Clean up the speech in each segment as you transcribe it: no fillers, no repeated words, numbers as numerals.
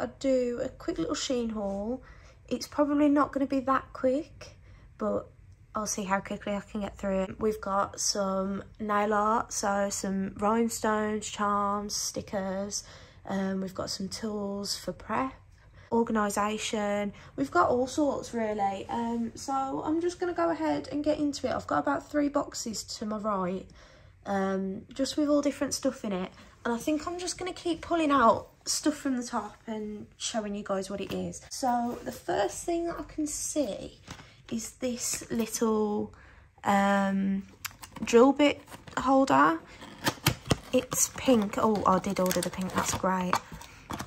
I'd do a quick little Shein haul. It's probably not going to be that quick, but I'll see how quickly I can get through it. We've got some nail art, so some rhinestones, charms, stickers. We've got some tools for prep, organisation. We've got all sorts really. So I'm just going to go ahead and get into it. I've got about 3 boxes to my right, just with all different stuff in it. And I think I'm just going to keep pulling out stuff from the top and showing you guys what it is. So the first thing that I can see is this little drill bit holder. It's pink. Oh, I did order the pink, that's great.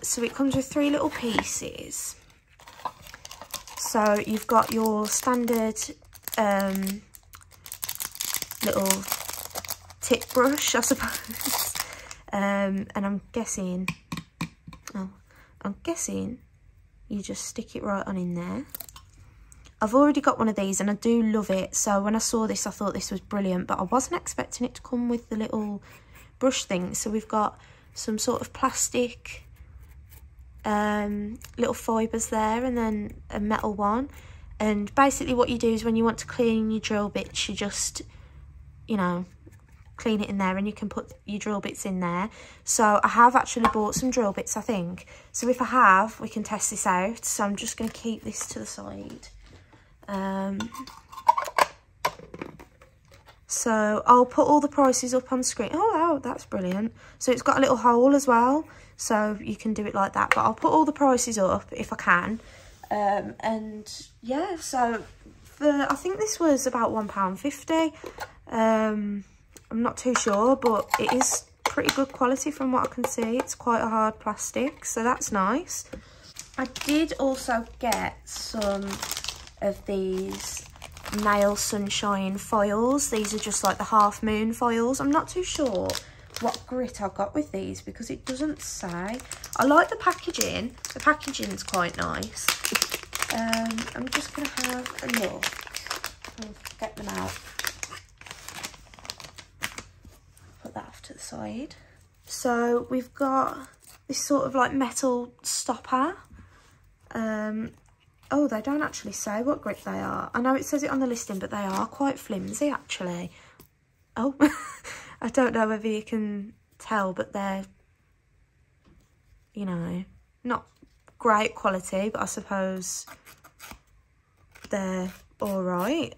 So it comes with 3 little pieces. So you've got your standard little tip brush, I suppose. And I'm guessing you just stick it right on in there. I've already got one of these and I do love it. So when I saw this, I thought this was brilliant, but I wasn't expecting it to come with the little brush thing. So we've got some sort of plastic little fibres there, and then a metal one. And basically what you do is when you want to clean your drill bits, you just, you know, clean it in there, and you can put your drill bits in there. So I have actually bought some drill bits, I think. So if I have, we can test this out. So I'm just going to keep this to the side. So I'll put all the prices up on screen. Oh, that's brilliant. So it's got a little hole as well, so you can do it like that. But I'll put all the prices up if I can. And yeah, so I think this was about £1.50. I'm not too sure, but it is pretty good quality from what I can see. It's quite a hard plastic, so that's nice. I did also get some of these nail sunshine foils. These are just like the half moon foils. I'm not too sure what grit I got with these because it doesn't say. I like the packaging. The packaging's quite nice. I'm just going to have a look. I'll get them out. Put that off to the side. So we've got this sort of like metal stopper. Oh, they don't actually say what grit they are. I know it says it on the listing, but they are quite flimsy actually. Oh, I don't know whether you can tell, but they're, you know, not great quality, but I suppose they're all right.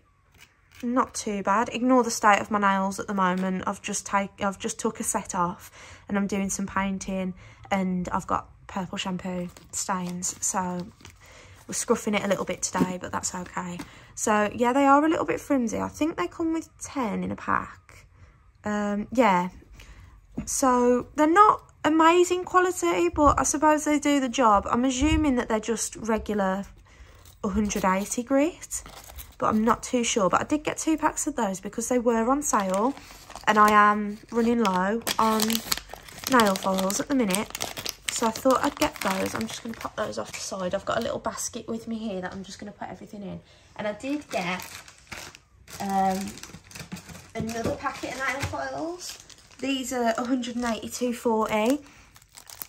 Not too bad. Ignore the state of my nails at the moment. I've just took a set off and I'm doing some painting, and I've got purple shampoo stains, so we're scruffing it a little bit today, but that's okay. So yeah, they are a little bit flimsy. I think they come with 10 in a pack. Yeah, so they're not amazing quality, but I suppose they do the job. I'm assuming that they're just regular 180 grit, but I'm not too sure. But I did get 2 packs of those because they were on sale, and I am running low on nail files at the minute. So I thought I'd get those. I'm just going to pop those off the side. I've got a little basket with me here that I'm just going to put everything in. And I did get another packet of nail files. These are 182.40.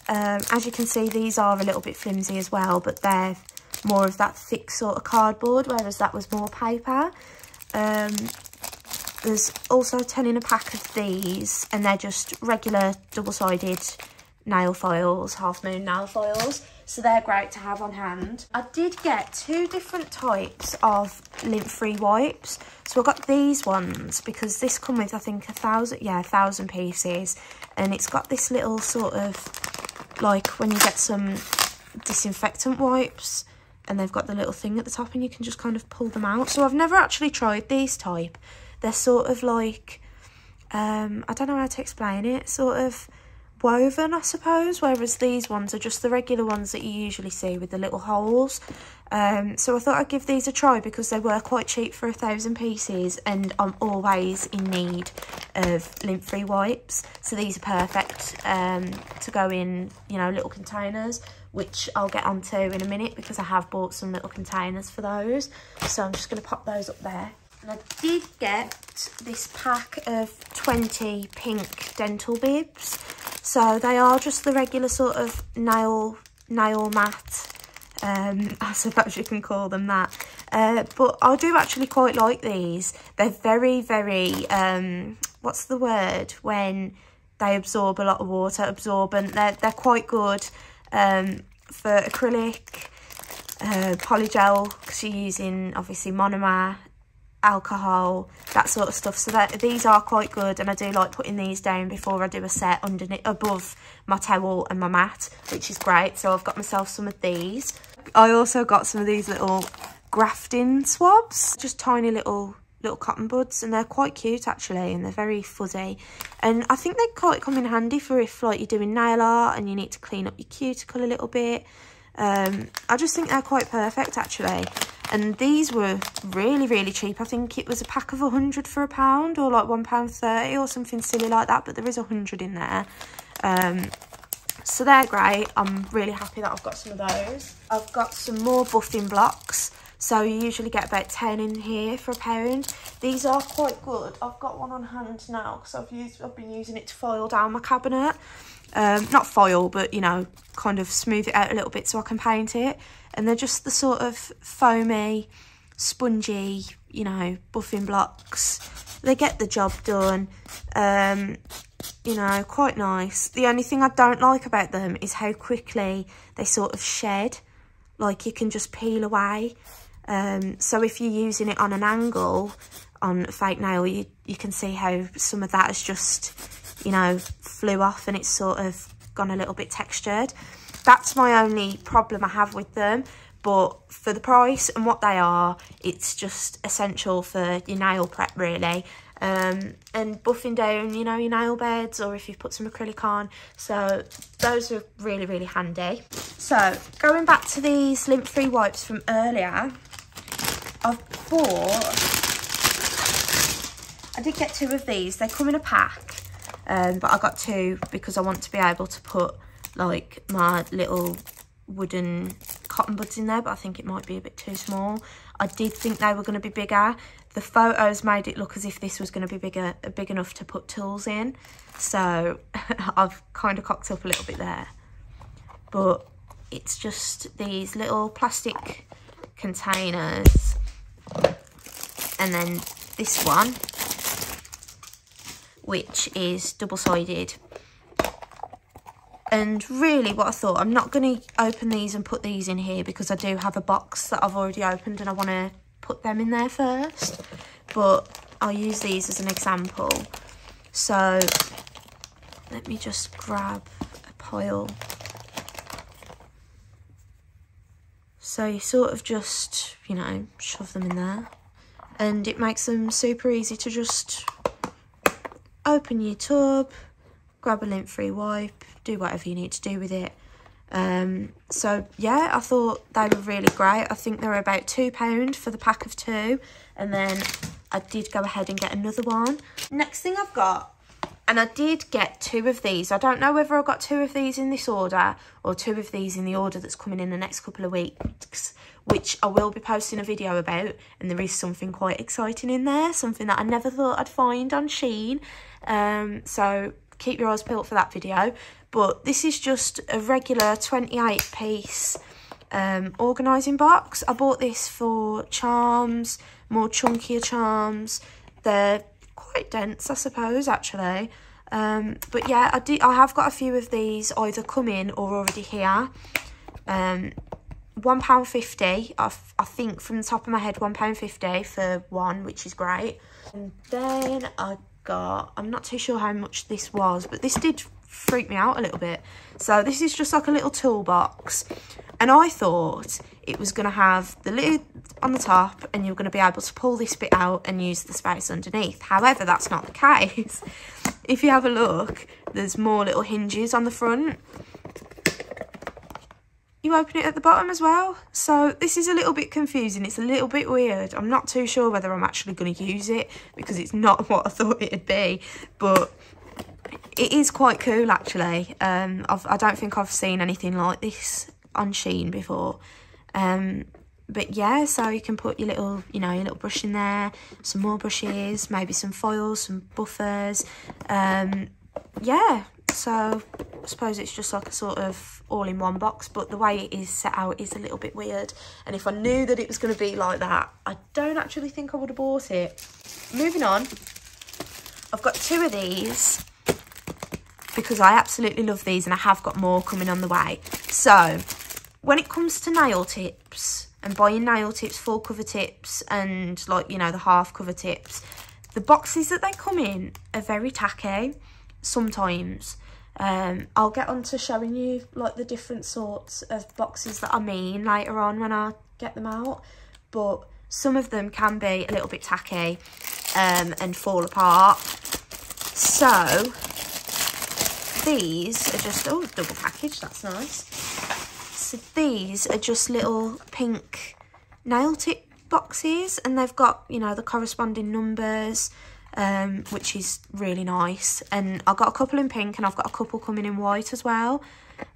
As you can see, these are a little bit flimsy as well, but they're more of that thick sort of cardboard, whereas that was more paper. There's also 10 in a pack of these, and they're just regular double-sided nail files, half moon nail files, so they're great to have on hand. I did get 2 different types of lint-free wipes. So I got these ones because this come with, I think, 1,000 pieces, and it's got this little sort of like when you get some disinfectant wipes, and they've got the little thing at the top and you can just kind of pull them out. So I've never actually tried these type. They're sort of like I don't know how to explain it, sort of woven, I suppose, whereas these ones are just the regular ones that you usually see with the little holes. So I thought I'd give these a try because they were quite cheap for 1,000 pieces, and I'm always in need of lint-free wipes, so these are perfect to go in, you know, little containers, which I'll get onto in a minute because I have bought some little containers for those. So I'm just going to pop those up there. And I did get this pack of 20 pink dental bibs. So they are just the regular sort of nail nail mat. I suppose you can call them that. But I do actually quite like these. They're very, very, what's the word? When they absorb a lot of water, absorbent. They're quite good for acrylic, polygel, because you're using obviously monomer, alcohol, that sort of stuff. So these are quite good, and I do like putting these down before I do a set underneath, above my towel and my mat, which is great. So I've got myself some of these. I also got some of these little grafting swabs, just tiny little cotton buds, and they're quite cute actually, and they're very fuzzy, and I think they quite come in handy for if like you're doing nail art and you need to clean up your cuticle a little bit. I just think they're quite perfect actually. And these were really, really cheap. I think it was a pack of 100 for £1, or like £1.30 or something silly like that. But there is 100 in there. So they're great. I'm really happy that I've got some of those. I've got some more buffing blocks. So you usually get about 10 in here for £1. These are quite good. I've got one on hand now because I've been using it to file down my cabinet. Not foil, but, you know, kind of smooth it out a little bit so I can paint it. And they're just the sort of foamy, spongy, you know, buffing blocks. They get the job done. You know, quite nice. The only thing I don't like about them is how quickly they sort of shed. Like, you can just peel away. So if you're using it on an angle, on a fake nail, you can see how some of that has just, you know, flew off and it's sort of gone a little bit textured. That's my only problem I have with them, but for the price and what they are, it's just essential for your nail prep really. And buffing down, you know, your nail beds, or if you've put some acrylic on. So those are really, really handy. So going back to these lint-free wipes from earlier, I did get 2 of these. They come in a pack, but I got 2 because I want to be able to put like my little wooden cotton buds in there, but I think it might be a bit too small. I did think they were going to be bigger. The photos made it look as if this was going to be big enough to put tools in, so I've kind of cocked up a little bit there. But it's just these little plastic containers, and then this one, which is double-sided. And really what I thought, I'm not going to open these and put these in here because I do have a box that I've already opened and I want to put them in there first. But I'll use these as an example. So let me just grab a pile. So you sort of just, you know, shove them in there. And it makes them super easy to just open your tub, grab a lint-free wipe, do whatever you need to do with it. So yeah, I thought they were really great. I think they were about £2 for the pack of 2, and then I did go ahead and get another one. Next thing I've got, and I did get 2 of these. I don't know whether I got 2 of these in this order or 2 of these in the order that's coming in the next couple of weeks, which I will be posting a video about, and there is something quite exciting in there, something that I never thought I'd find on Shein. So keep your eyes peeled for that video. But this is just a regular 28-piece organising box. I bought this for charms, more chunkier charms. They're quite dense, I suppose, actually. But yeah, I have got a few of these either come in or already here. £1.50, I think from the top of my head, £1.50 for one, which is great. And then I got, I'm not too sure how much this was, but this did freak me out a little bit. So this is just like a little toolbox, and I thought it was going to have the lid on the top and you're going to be able to pull this bit out and use the space underneath. However, that's not the case. If you have a look, there's more little hinges on the front. You open it at the bottom as well. So this is a little bit confusing. It's a little bit weird. I'm not too sure whether I'm actually going to use it because it's not what I thought it'd be, but it is quite cool actually. I don't think I've seen anything like this on Shein before. But yeah, so you can put your little, you know, your little brush in there, some more brushes, maybe some foils, some buffers. Yeah, so I suppose it's just like a sort of all-in-one box, but the way it is set out is a little bit weird. And if I knew that it was going to be like that, I don't actually think I would have bought it. Moving on, I've got 2 of these because I absolutely love these, and I have got more coming on the way. So when it comes to nail tips and buying nail tips, full cover tips, and like, you know, the half cover tips, the boxes that they come in are very tacky sometimes. I'll get on to showing you like the different sorts of boxes that I mean later on when I get them out, but some of them can be a little bit tacky and fall apart. So these are just, oh, double package, that's nice. So these are just little pink nail tip boxes, and they've got, you know, the corresponding numbers, which is really nice. And I've got a couple in pink, and I've got a couple coming in white as well.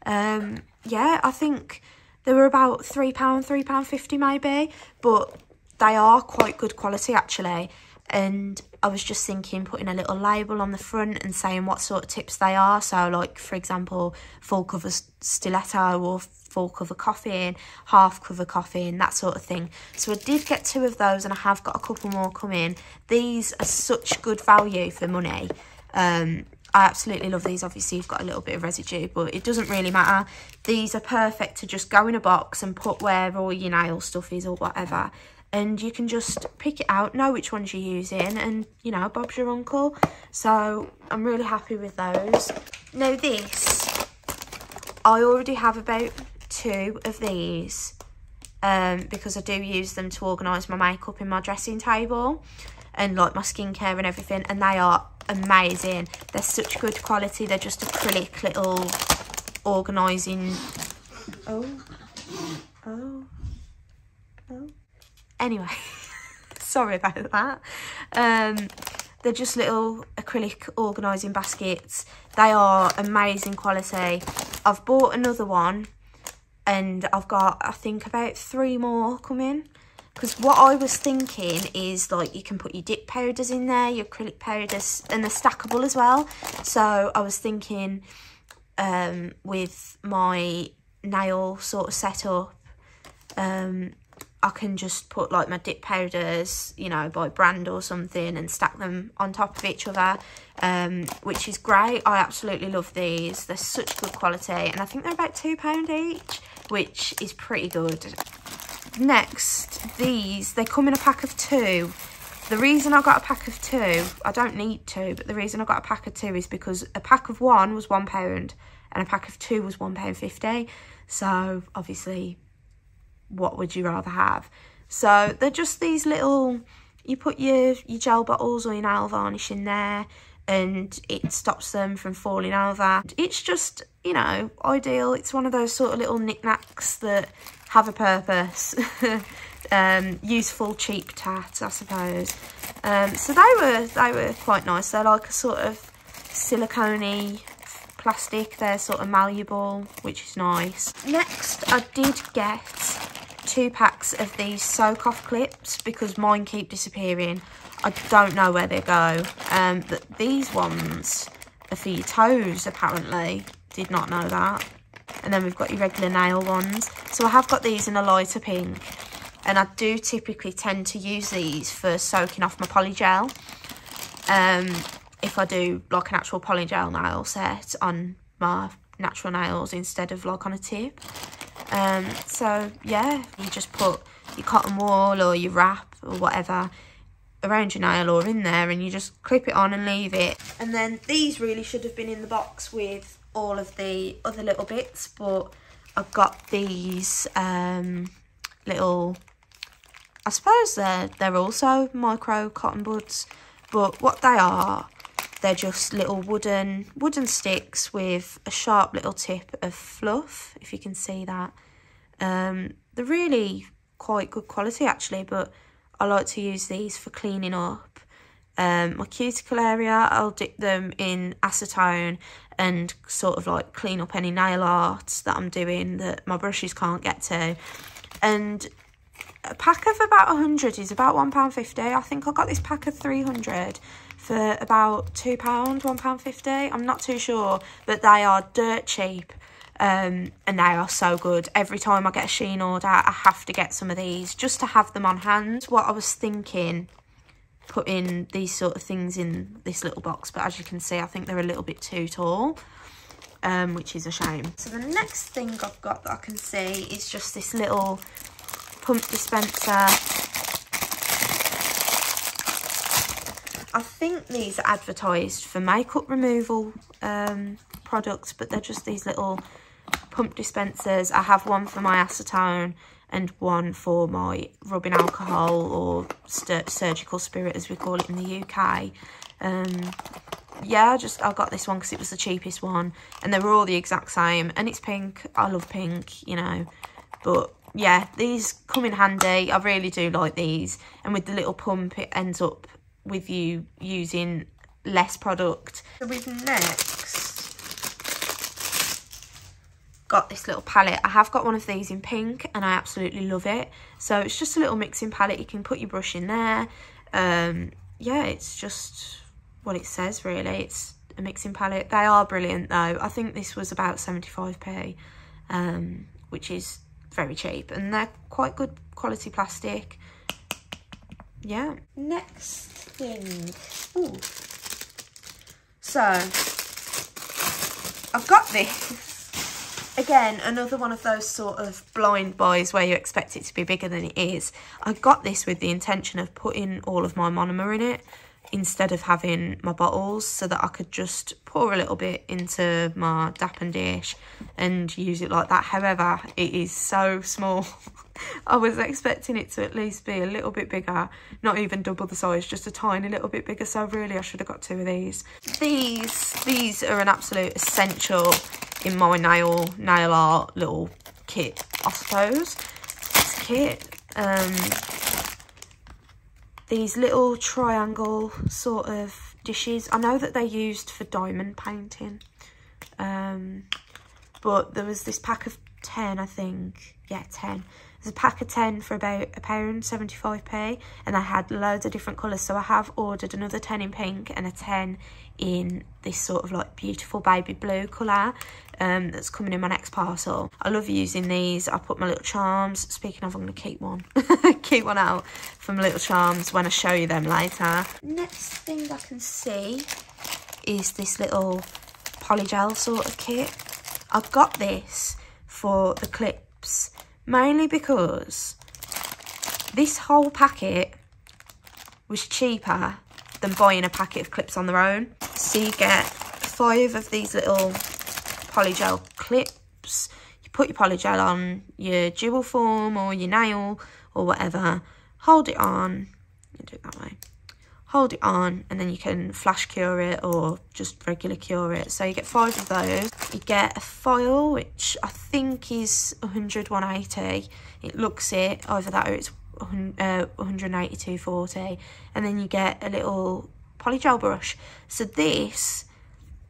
Yeah, I think they were about £3, £3.50 maybe, but they are quite good quality actually. And I was just thinking putting a little label on the front and saying what sort of tips they are. So like, for example, full cover stiletto or full cover coffin, half cover coffin, that sort of thing. So I did get 2 of those, and I have got a couple more coming. These are such good value for money. I absolutely love these. Obviously you've got a little bit of residue, but it doesn't really matter. These are perfect to just go in a box and put where all your nail stuff is or whatever, and you can just pick it out, know which ones you're using, and, you know, Bob's your uncle. So I'm really happy with those. Now this, I already have about 2 of these because I do use them to organise my makeup in my dressing table and like my skincare and everything, and they are amazing. They're such good quality. They're just acrylic little organising. Anyway, sorry about that. They're just little acrylic organising baskets. They are amazing quality. I've bought another one, and I've got, I think, about 3 more coming. Because what I was thinking is, like, you can put your dip powders in there, your acrylic powders, and they're stackable as well. So I was thinking with my nail sort of setup, I can just put like my dip powders, you know, by brand or something, and stack them on top of each other, which is great. I absolutely love these. They're such good quality, and I think they're about £2 each, which is pretty good. Next, these, they come in a pack of 2. The reason I got a pack of 2, I don't need 2, but the reason I got a pack of 2 is because a pack of 1 was £1 and a pack of 2 was £1.50. So obviously, what would you rather have? So they're just these little, you put your gel bottles or your nail varnish in there, and it stops them from falling over. It's just, you know, ideal. It's one of those sort of little knickknacks that have a purpose. Useful cheap tat, I suppose. So they were quite nice. They're like a sort of silicone-y plastic. They're sort of malleable, which is nice. Next, I did get 2 packs of these soak off clips because mine keep disappearing. I don't know where they go. But these ones are for your toes, apparently. Did not know that. And then we've got your regular nail ones. So I have got these in a lighter pink, and I do typically tend to use these for soaking off my polygel. If I do like an actual polygel nail set on my natural nails instead of like on a tip. So yeah, you just put your cotton wool or your wrap or whatever around your nail or in there, and you just clip it on and leave it. And then these really should have been in the box with all of the other little bits, but I've got these little, I suppose they're also micro cotton buds, but what they are, they're just little wooden sticks with a sharp little tip of fluff, if you can see that. They're really quite good quality actually, but I like to use these for cleaning up my cuticle area. I'll dip them in acetone and sort of like clean up any nail art that I'm doing that my brushes can't get to. And a pack of about 100 is about £1.50. I think I got this pack of 300 for about £2, £1.50. I'm not too sure, but they are dirt cheap. And they are so good. Every time I get a Shein order, I have to get some of these just to have them on hand. What I was thinking, putting these sort of things in this little box, but as you can see, I think they're a little bit too tall, which is a shame. So the next thing I've got that I can see is just this little pump dispenser. I think these are advertised for makeup removal products, but they're just these little pump dispensers. I have one for my acetone and one for my rubbing alcohol, or surgical spirit as we call it in the UK. Yeah, I got this one because it was the cheapest one, and they were all the exact same, and it's pink. I love pink, you know, but yeah, these come in handy. I really do like these, and with the little pump it ends up with you using less product. So we've next got this little palette. I have got one of these in pink and I absolutely love it. So it's just a little mixing palette. You can put your brush in there. Yeah, it's just what it says really. It's a mixing palette. They are brilliant though. I think this was about 75p, which is very cheap, and they're quite good quality plastic. Yeah. Next thing. Ooh. So I've got this. Again, another one of those sort of blind buys where you expect it to be bigger than it is. I got this with the intention of putting all of my monomer in it instead of having my bottles, so that I could just pour a little bit into my dap and dish and use it like that. However, it is so small. I was expecting it to at least be a little bit bigger, not even double the size, just a tiny little bit bigger. So really I should have got two of these. These are an absolute essential in my nail art little kit, I suppose. It's a kit. These little triangle sort of dishes. I know that they're used for diamond painting. But there was this pack of 10, I think. Yeah, 10. There's a pack of 10 for about £1, 75p. And they had loads of different colours. So I have ordered another 10 in pink and a 10 in this sort of like beautiful baby blue colour. That's coming in my next parcel. I love using these. I put my little charms. Speaking of, I'm going to keep one. Keep one out for my little charms when I show you them later. Next thing I can see is this little polygel sort of kit. I got this for the clips mainly because this whole packet was cheaper than buying a packet of clips on their own. So you get 5 of these little polygel clips. You put your polygel on your dual form or your nail or whatever, hold it on, you do it that way, hold it on, and then you can flash cure it or just regular cure it. So you get 5 of those. You get a file which I think is 100, 180. It looks it, either that or it's 182.40, and then you get a little polygel brush. So this,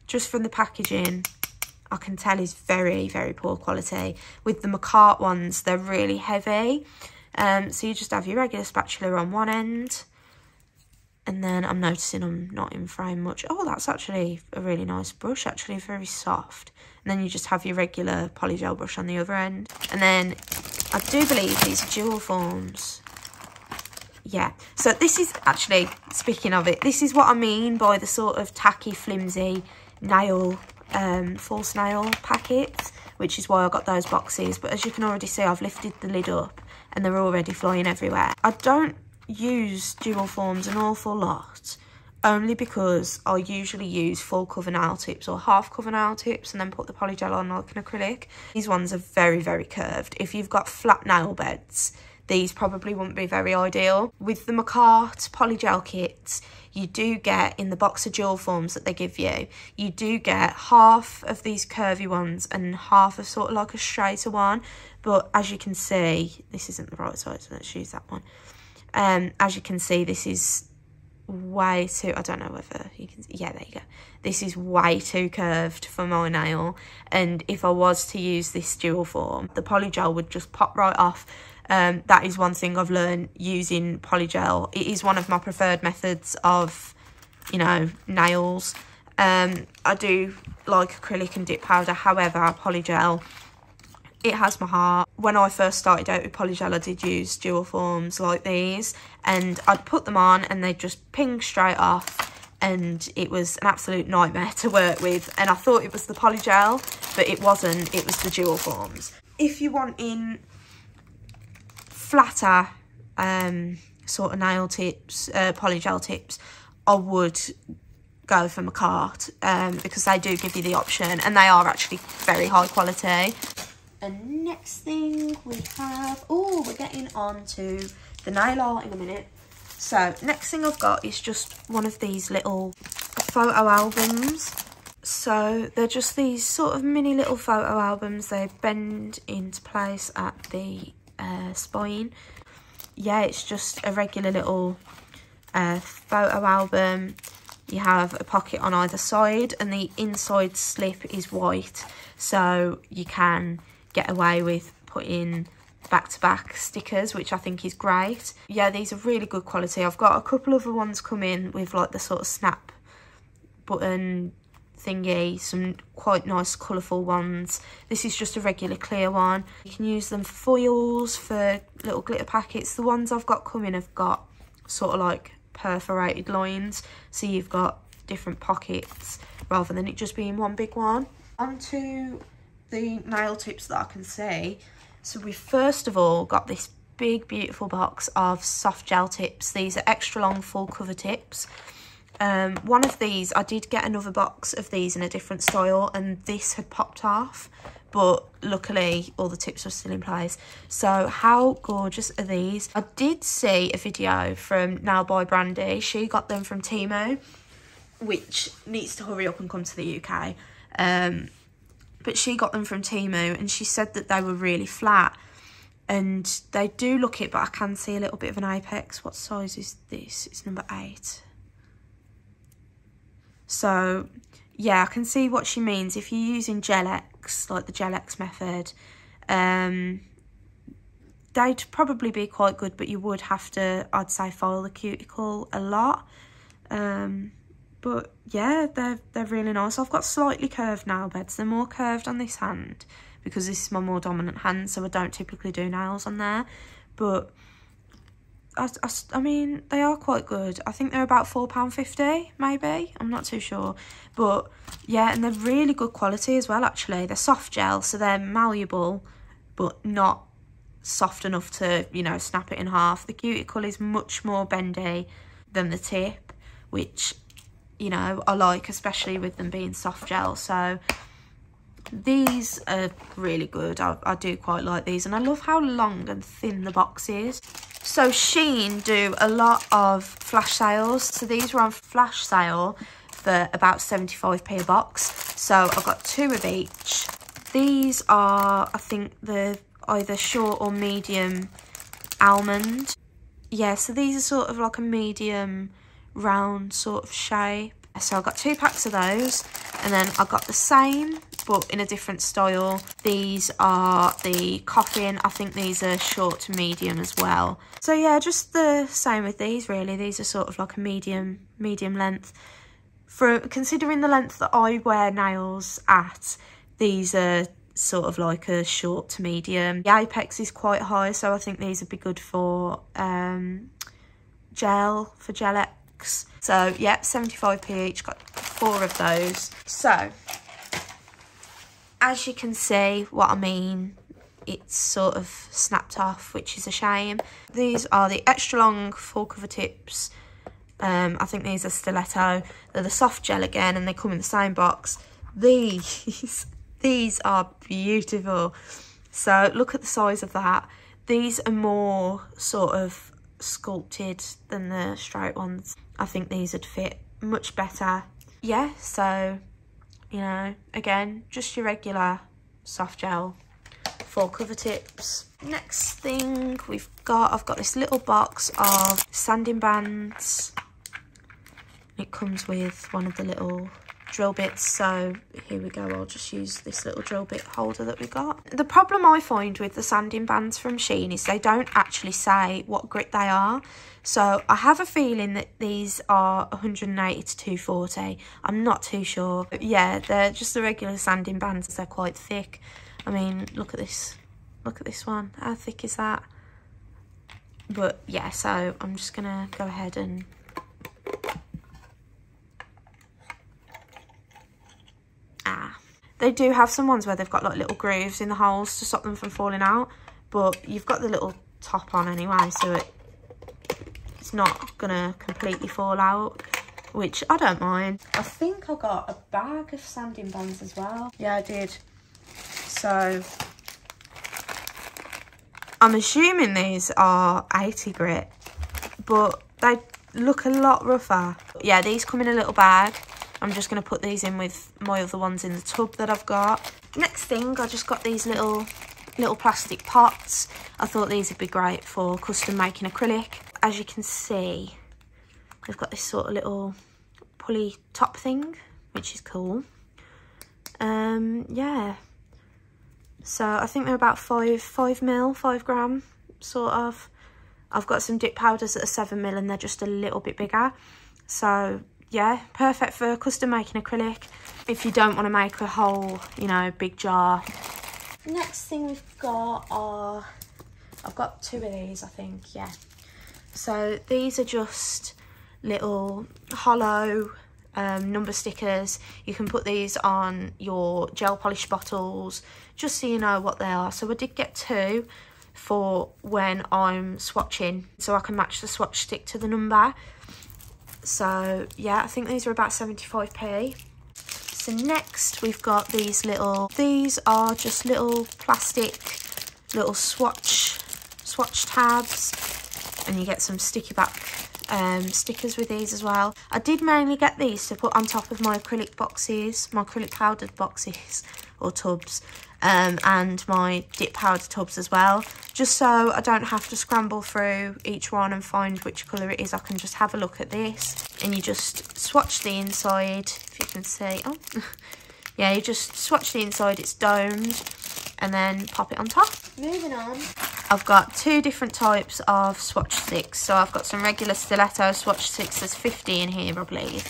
just from the packaging, I can tell is very, very poor quality. With the Macart ones, they're really heavy. So you just have your regular spatula on one end, and then I'm noticing I'm not in frame much. Oh, that's actually a really nice brush, actually very soft. And then you just have your regular polygel brush on the other end. And then I do believe these are dual forms. Yeah, so this is actually, speaking of it, this is what I mean by the sort of tacky, flimsy nail, false nail packets, which is why I got those boxes. But as you can already see, I've lifted the lid up and they're already flying everywhere. I don't use dual forms an awful lot, only because I usually use full cover nail tips or half cover nail tips and then put the polygel on like an acrylic. These ones are very, very curved. If you've got flat nail beds, these probably wouldn't be very ideal. With the Macart polygel kits, you do get, in the box of dual forms that they give you, you do get half of these curvy ones and half of sort of like a straighter one. But as you can see, this isn't the right side, so let's use that one. As you can see, this is way too, I don't know whether you can, yeah, there you go. This is way too curved for my nail, and if I was to use this dual form, the polygel would just pop right off That is one thing I've learned using polygel. It is one of my preferred methods of, you know, nails. I do like acrylic and dip powder, however, polygel, it has my heart. When I first started out with polygel, I did use dual forms like these, and I'd put them on and they'd just ping straight off, and it was an absolute nightmare to work with. And I thought it was the polygel, but it wasn't, it was the dual forms. If you want in flatter sort of nail tips, polygel tips, I would go for McCart, because they do give you the option, and they are actually very high quality. And next thing we have, oh, we're getting on to the nail art in a minute. So next thing I've got is just one of these little photo albums. So they're just these sort of mini little photo albums. They bend into place at the spine. Yeah, it's just a regular little photo album. You have a pocket on either side, and the inside slip is white, so you can get away with putting back-to-back stickers, which I think is great. Yeah, these are really good quality. I've got a couple other ones come in with like the sort of snap button thingy, some quite nice colourful ones. This is just a regular clear one. You can use them for foils, for little glitter packets. The ones I've got coming have got sort of like perforated lines, so you've got different pockets rather than it just being one big one. Onto the nail tips that I can see. So we first of all got this big beautiful box of soft gel tips. These are extra long full cover tips. One of these, I did get another box of these in a different style, and this had popped off, but luckily all the tips are still in place. So how gorgeous are these? I did see a video from Nail by Brandy. She got them from Temu, which needs to hurry up and come to the UK. But she got them from Temu, and she said that they were really flat, and they do look it, but I can see a little bit of an apex. What size is this? It's number 8. So yeah, I can see what she means. If you're using Gel-X, like the Gel-X method, they'd probably be quite good, but you would have to, I'd say, file the cuticle a lot. But yeah, they're really nice. I've got slightly curved nail beds. They're more curved on this hand because this is my more dominant hand, so I don't typically do nails on there. But I mean, they are quite good. I think they're about £4.50, maybe. I'm not too sure. But yeah, and they're really good quality as well, actually. They're soft gel, so they're malleable, but not soft enough to, you know, snap it in half. The cuticle is much more bendy than the tip, which, you know, I like, especially with them being soft gel. So these are really good. I do quite like these, and I love how long and thin the box is. So Shein do a lot of flash sales. So these were on flash sale for about 75p a box. So I got 2 of each. These are, I think, the either short or medium almond. Yeah, so these are sort of like a medium round sort of shape. So I got 2 packs of those, and then I got the same but in a different style. These are the coffin. I think these are short to medium as well. So yeah, just the same with these really. These are sort of like a medium length. For considering the length that I wear nails at, these are sort of like a short to medium. The apex is quite high, so I think these would be good for Gel-X. So yeah, 75p each, got 4 of those. So as you can see what I mean, it's sort of snapped off, which is a shame. These are the extra long full cover tips. I think these are stiletto. They're the soft gel again, and they come in the same box. These are beautiful. So look at the size of that. These are more sort of sculpted than the straight ones. I think these would fit much better. Yeah, so, you know, again, just your regular soft gel full cover tips. Next thing I've got this little box of sanding bands. It comes with one of the little drill bits, so here we go. I'll just use this little drill bit holder that we got. The problem I find with the sanding bands from Shein is they don't actually say what grit they are. So I have a feeling that these are 180 to 240. I'm not too sure. But yeah, they're just the regular sanding bands. They're quite thick. I mean, look at this. Look at this one. How thick is that? But yeah, so I'm just gonna go ahead and they do have some ones where they've got like little grooves in the holes to stop them from falling out, but you've got the little top on anyway, so it's not gonna completely fall out, which I don't mind. I think I got a bag of sanding bands as well. Yeah, I did. So I'm assuming these are 80 grit, but they look a lot rougher. Yeah, these come in a little bag. I'm just going to put these in with my other ones in the tub that I've got. Next thing, I just got these little plastic pots. I thought these would be great for custom making acrylic. As you can see, they've got this sort of little pulley top thing, which is cool. Yeah. So I think they're about 5 mil, 5 gram, sort of. I've got some dip powders that are 7 mil and they're just a little bit bigger. So yeah, perfect for custom making acrylic if you don't want to make a whole, you know, big jar. Next thing we've got are, I've got 2 of these, I think, yeah. So these are just little hollow number stickers. You can put these on your gel polish bottles just so you know what they are. So I did get 2 for when I'm swatching, so I can match the swatch stick to the number. So yeah, I think these are about 75p. So next we've got these are just little plastic little swatch tabs, and you get some sticky back stickers with these as well. I did mainly get these to put on top of my acrylic boxes, my acrylic powdered boxes or tubs, and my dip powder tubs as well, just so I don't have to scramble through each one and find which colour it is. I can just have a look at this, and you just swatch the inside, if you can see. Oh yeah, you just swatch the inside, it's domed, and then pop it on top. Moving on, I've got 2 different types of swatch sticks. So I've got some regular stiletto swatch sticks. There's 50 in here, I believe,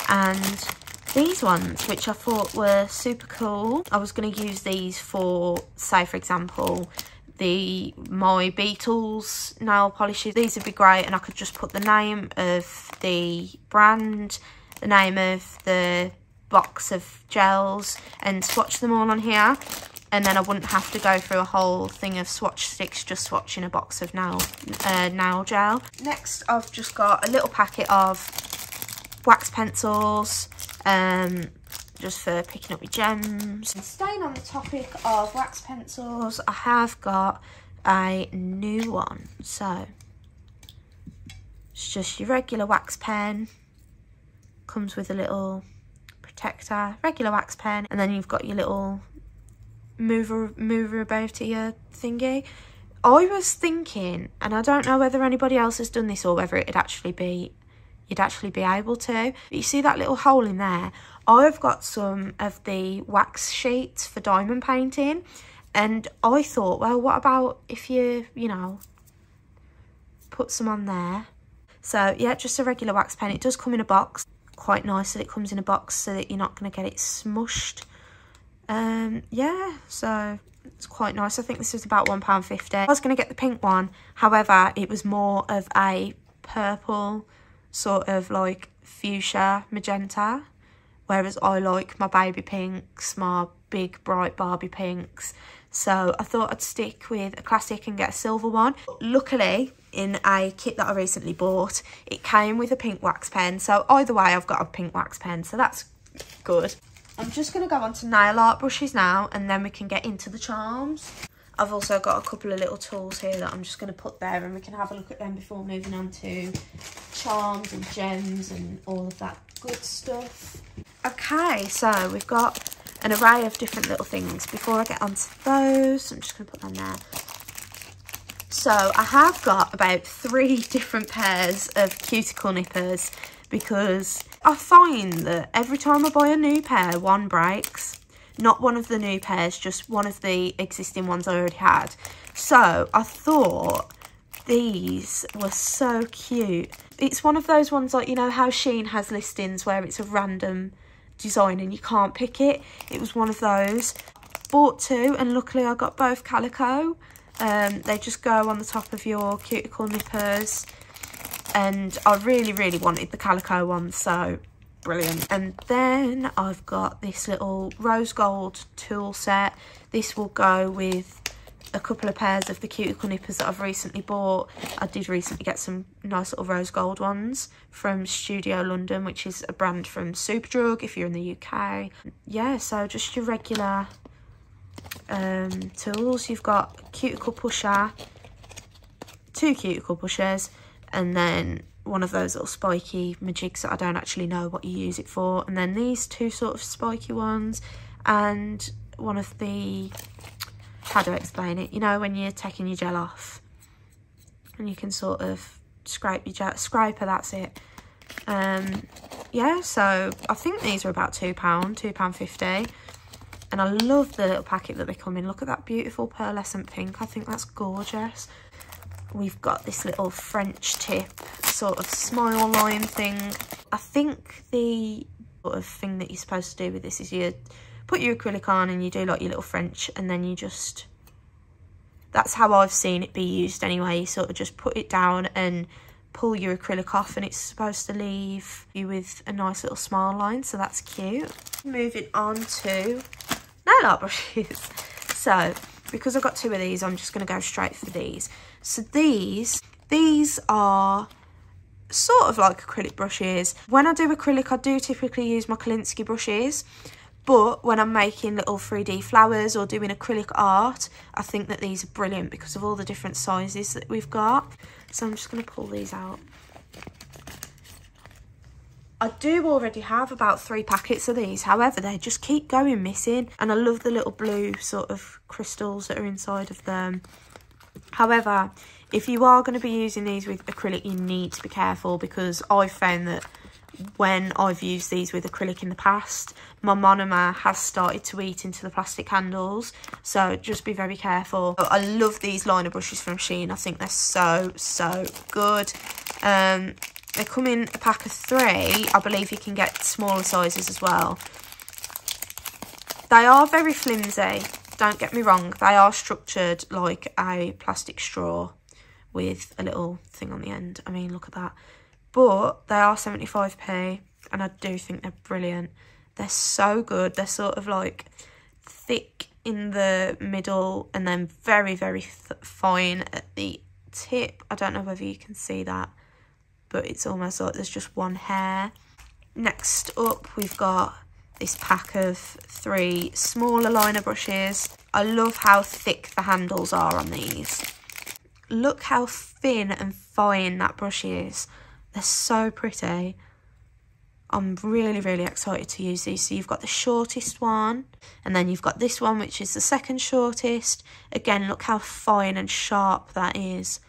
and these ones, which I thought were super cool. I was going to use these for, say for example, my Beetles nail polishes. These would be great, and I could just put the name of the brand, the name of the box of gels, and swatch them all on here, and then I wouldn't have to go through a whole thing of swatch sticks just swatching a box of nail gel. Next, I've just got a little packet of wax pencils, just for picking up your gems. And staying on the topic of wax pencils, I have got a new one. So it's just your regular wax pen, comes with a little protector, regular wax pen, and then you've got your little mover about to your thingy. I was thinking, and I don't know whether anybody else has done this or whether you'd actually be able to, but you see that little hole in there? I've got some of the wax sheets for diamond painting, and I thought, well, what about if you know, put some on there? So yeah, just a regular wax pen. It does come in a box. Quite nice that it comes in a box so that you're not going to get it smushed. Yeah, so it's quite nice. I think this was about £1.50. I was going to get the pink one, however, it was more of a purple, sort of like fuchsia magenta, whereas I like my baby pinks, my big bright Barbie pinks. So I thought I'd stick with a classic and get a silver one. Luckily, in a kit that I recently bought, it came with a pink wax pen, so either way I've got a pink wax pen, so that's good. I'm just going to go on to nail art brushes now, and then we can get into the charms. I've also got a couple of little tools here that I'm just going to put there, and we can have a look at them before moving on to charms and gems and all of that good stuff. Okay, so we've got an array of different little things. Before I get onto those, I'm just going to put them there. So I have got about 3 different pairs of cuticle nippers because I find that every time I buy a new pair, one breaks. Not one of the new pairs, just one of the existing ones I already had. So I thought these were so cute. It's one of those ones like, you know how Shein has listings where it's a random design and you can't pick it. It was one of those. Bought 2 and luckily I got both calico. They just go on the top of your cuticle nippers, and I really wanted the calico one, so brilliant. And then I've got this little rose gold tool set. This will go with a couple of pairs of the cuticle nippers that I've recently bought. I did recently get some nice little rose gold ones from Studio London, which is a brand from Superdrug if you're in the UK. Yeah, so just your regular tools. You've got cuticle pusher, 2 cuticle pushers, and then one of those little spiky majigs that I don't actually know what you use it for, and then these 2 sort of spiky ones, and one of the, how do I explain it, you know when you're taking your gel off and you can sort of scrape your gel, scraper, that's it. Yeah, so I think these are about £2.50. And I love the little packet that they come in. Look at that beautiful pearlescent pink. I think that's gorgeous. We've got this little French tip sort of smile line thing. I think the sort of thing that you're supposed to do with this is you put your acrylic on and you do like your little French, and then you just, that's how I've seen it be used anyway. You sort of just put it down and pull your acrylic off, and it's supposed to leave you with a nice little smile line, so that's cute. Moving on to nail art brushes. So because I've got 2 of these, I'm just going to go straight for these. So these are sort of like acrylic brushes. When I do acrylic, I do typically use my Kolinsky brushes, but when I'm making little 3D flowers or doing acrylic art, I think that these are brilliant because of all the different sizes that we've got. So I'm just going to pull these out. I do already have about 3 packets of these, however they just keep going missing, and I love the little blue sort of crystals that are inside of them. However, if you are going to be using these with acrylic, you need to be careful, because I've found that when I've used these with acrylic in the past, my monomer has started to eat into the plastic handles, so just be very careful. I love these liner brushes from Shein. I think they're so good. They come in a pack of 3. I believe you can get smaller sizes as well. They are very flimsy, don't get me wrong. They are structured like a plastic straw with a little thing on the end. I mean, look at that. But they are 75p, and I do think they're brilliant. They're so good. They're sort of like thick in the middle and then very fine at the tip. I don't know whether you can see that, but it's almost like there's just one hair. Next up, we've got this pack of 3 smaller liner brushes. I love how thick the handles are on these. Look how thin and fine that brush is. They're so pretty. I'm really excited to use these. So you've got the shortest one, and then you've got this one, which is the second shortest. Again, look how fine and sharp that is.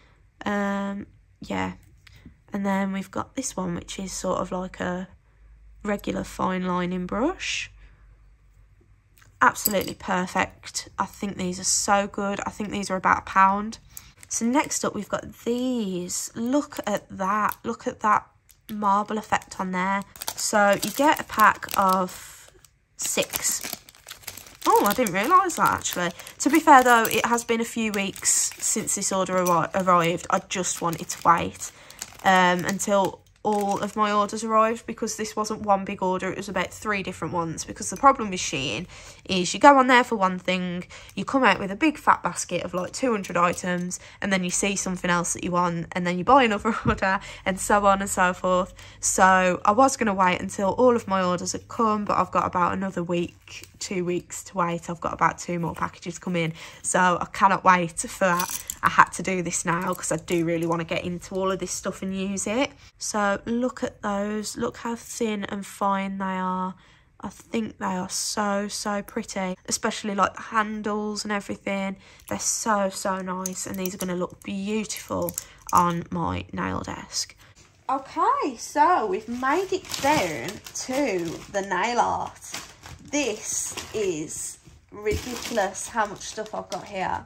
Yeah. And then we've got this one, which is sort of like a regular fine lining brush. Absolutely perfect. I think these are so good. I think these are about £1. So next up, we've got these. Look at that. Look at that marble effect on there. So you get a pack of 6. Oh, I didn't realise that, actually. To be fair, though, it has been a few weeks since this order arrived. I just wanted to wait until all of my orders arrived, because this wasn't one big order, it was about 3 different ones. Because the problem with Shein is you go on there for one thing, you come out with a big fat basket of like 200 items, and then you see something else that you want, and then you buy another order, and so on and so forth. So I was going to wait until all of my orders had come, but I've got about another week, 2 weeks to wait. I've got about 2 more packages come in, so I cannot wait for that. I had to do this now because I do really want to get into all of this stuff and use it. So look at those. Look how thin and fine they are. I think they are so pretty, especially like the handles and everything. They're so nice, and these are going to look beautiful on my nail desk. Okay, so we've made it down to the nail art. This is ridiculous how much stuff I've got here.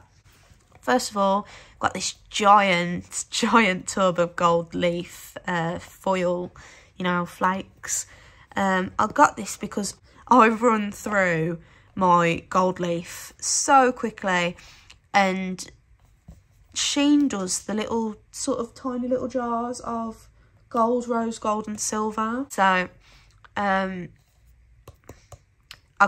First of all, I've got this giant tub of gold leaf foil, you know, flakes. I got this because I run through my gold leaf so quickly, and Shein does the little sort of tiny little jars of gold, rose gold and silver. So I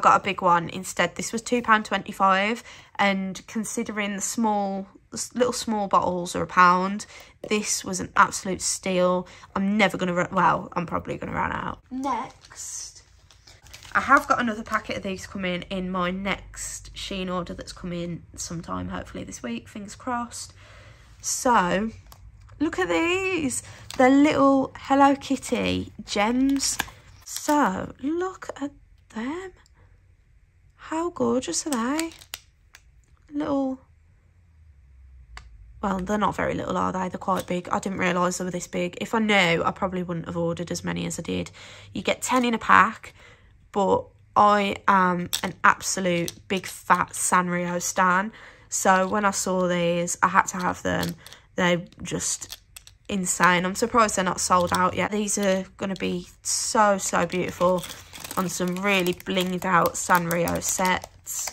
got a big one instead. This was £2.25, and considering the little small bottles are £1, this was an absolute steal. I'm never gonna run, well, I'm probably gonna run out. Next, I have got another packet of these coming in my next Shein order that's coming sometime, hopefully this week, fingers crossed. So look at these, they're little Hello Kitty gems. So look at them. How gorgeous are they? Little, well, they're not very little, are they? They're quite big. I didn't realise they were this big. If I knew, I probably wouldn't have ordered as many as I did. You get 10 in a pack, but I am an absolute big fat Sanrio stan. So when I saw these, I had to have them. They're just insane. I'm surprised they're not sold out yet. These are going to be so beautiful on some really blinged out Sanrio sets.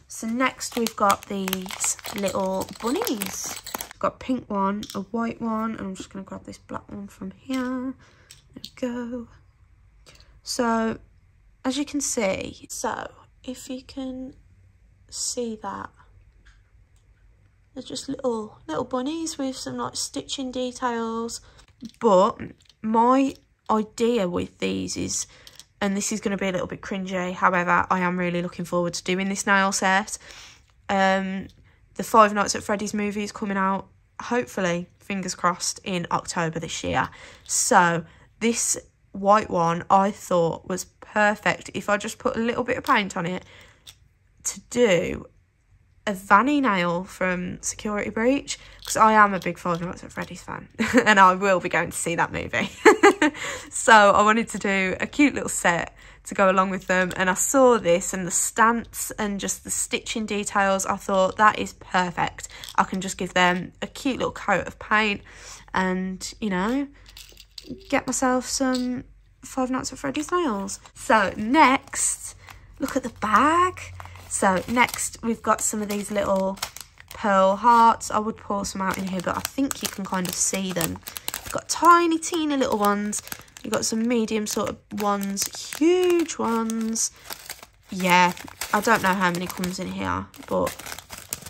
So next we've got these little bunnies. I've got a pink one, a white one, and I'm just going to grab this black one from here. There we go. So as you can see, so if you can see that, they're just little bunnies with some like stitching details. But my idea with these is, and this is going to be a little bit cringy, however, I am really looking forward to doing this nail set. The Five Nights at Freddy's movie is coming out, hopefully, fingers crossed, in October this year. So this white one I thought was perfect if I just put a little bit of paint on it to do a Vanny nail from Security Breach, because I am a big Five Nights at Freddy's fan and I will be going to see that movie. So I wanted to do a cute little set to go along with them, and I saw this and the stance and just the stitching details. I thought that is perfect. I can just give them a cute little coat of paint and, you know, get myself some Five Nights at Freddy's nails. So next, look at the bag. So next we've got some of these little pearl hearts. I would pour some out in here, but I think you can kind of see them. We've got tiny, teeny little ones. We've got some medium sort of ones, huge ones. Yeah, I don't know how many comes in here, but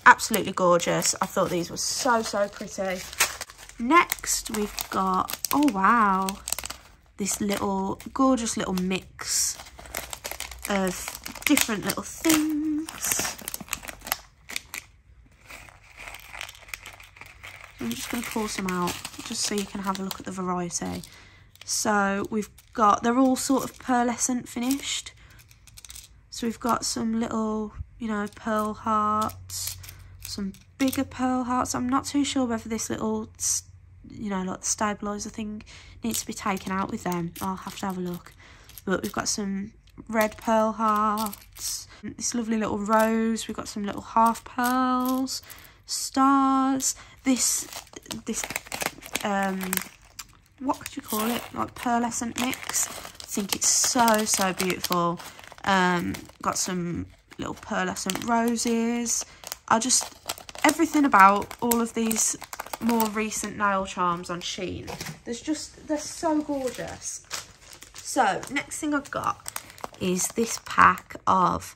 absolutely gorgeous. I thought these were so pretty. Next we've got, oh wow, this little gorgeous little mix of different little things. I'm just going to pour some out just so you can have a look at the variety. So we've got, they're all sort of pearlescent finished. So we've got some little, you know, pearl hearts, some bigger pearl hearts. I'm not too sure whether this little, you know, like the stabiliser thing needs to be taken out with them. I'll have to have a look. But we've got some red pearl hearts, this lovely little rose. We've got some little half pearls, stars, this what could you call it, like pearlescent mix. I think it's so beautiful. Got some little pearlescent roses. Everything about all of these more recent nail charms on Shein, they're so gorgeous. So next thing I've got is this pack of